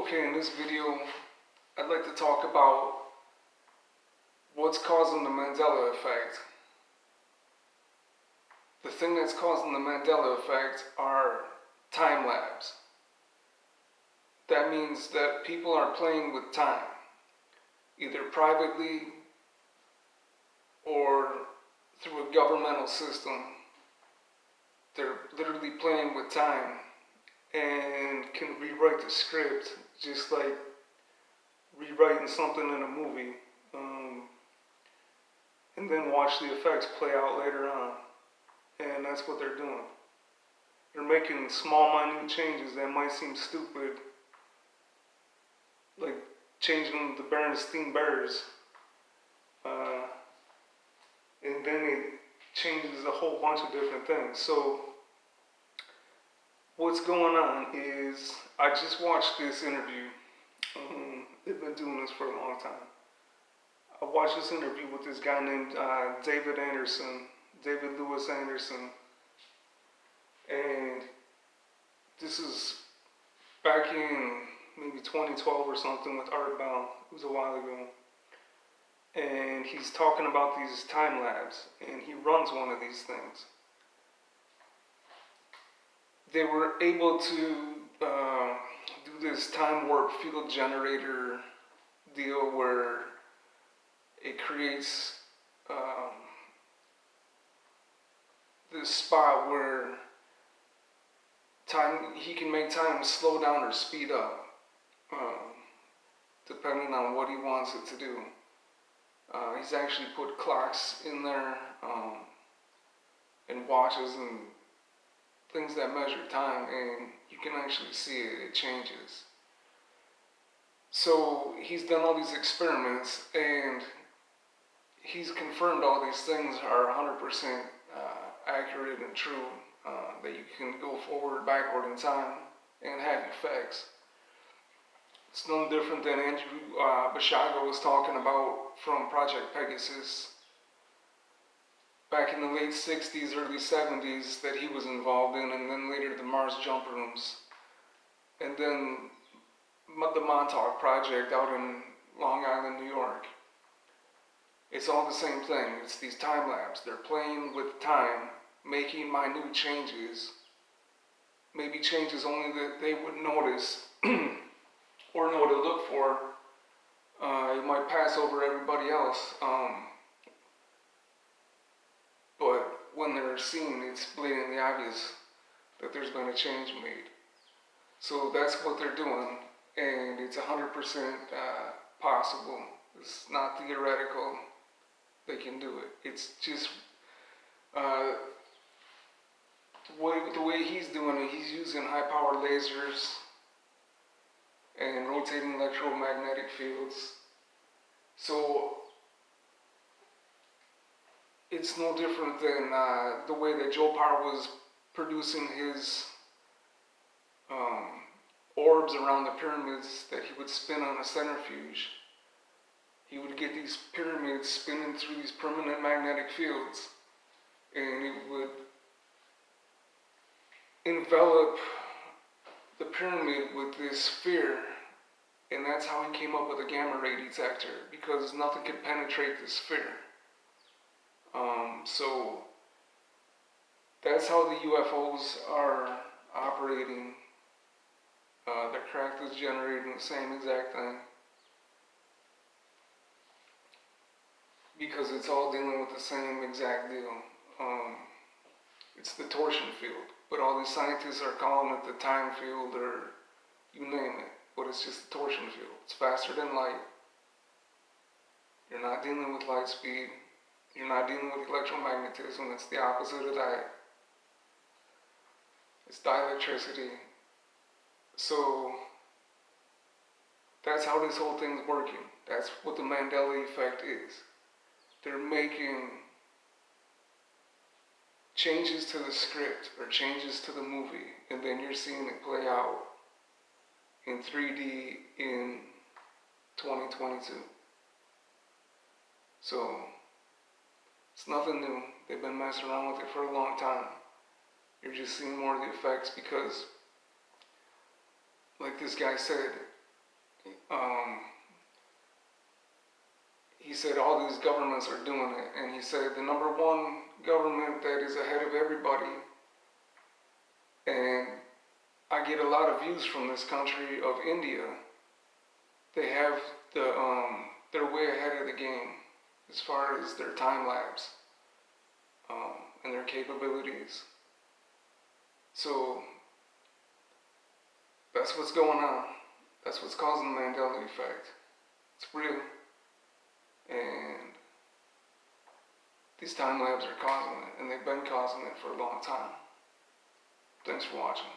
Okay, in this video, I'd like to talk about what's causing the Mandela effect. The thing that's causing the Mandela effect are time lapse. That means that people are playing with time, either privately or through a governmental system. They're literally playing with time and can rewrite the script just like rewriting something in a movie. And then watch the effects play out later on. And that's what they're doing. They're making small, minute changes that might seem stupid, like changing the Bernstein Bears, and then it changes a whole bunch of different things. So what's going on is I just watched this interview. They've been doing this for a long time. I watched this interview with this guy named David Lewis Anderson, and this is back in maybe 2012 or something with Artbound. It was a while ago. And he's talking about these time lapse, and he runs one of these things. They were able to do this time warp field generator deal where it creates this spot where he can make time slow down or speed up, depending on what he wants it to do. He's actually put clocks in there, and watches and things that measure time, and you can actually see it changes. So he's done all these experiments, and he's confirmed all these things are 100% accurate and true, that you can go forward, backward in time and have effects. It's no different than Andrew Bashaga was talking about from Project Pegasus back in the late 60s, early 70s that he was involved in, and then later the Mars jump rooms, and then the Montauk Project out in Long Island, New York. It's all the same thing. It's these time lapse. They're playing with time, making minute changes, maybe changes only that they would notice or know to look for. It might pass over everybody else, but when they're seen, it's blatantly obvious that there's been a change made. So that's what they're doing, and it's 100% possible. It's not theoretical. They can do it. It's just the way he's doing it. He's using high-powered lasers and rotating electromagnetic fields. So it's no different than the way that Joe Parr was producing his orbs around the pyramids that he would spin on a centrifuge. He would get these pyramids spinning through these permanent magnetic fields, and it would envelop the pyramid with this sphere, and that's how he came up with a gamma ray detector, because nothing could penetrate the sphere. So that's how the UFOs are operating. Their craft is generating the same exact thing, because it's all dealing with the same exact deal. It's the torsion field, but all these scientists are calling it the time field, or you name it, but it's just the torsion field. It's faster than light. You're not dealing with light speed. You're not dealing with electromagnetism. It's the opposite of that. It's dielectricity. So that's how this whole thing's working. That's what the Mandela effect is. They're making changes to the script or changes to the movie, and then you're seeing it play out in 3D in 2022. So it's nothing new. They've been messing around with it for a long time. You're just seeing more of the effects because, like this guy said, Um, he said all these governments are doing it, and he said the number one government that is ahead of everybody, and I get a lot of views from this country of India. They have they're way ahead of the game as far as their time lapse and their capabilities. So that's what's going on. That's what's causing the Mandela effect. It's real, and these time labs are causing it, and they've been causing it for a long time. Thanks for watching.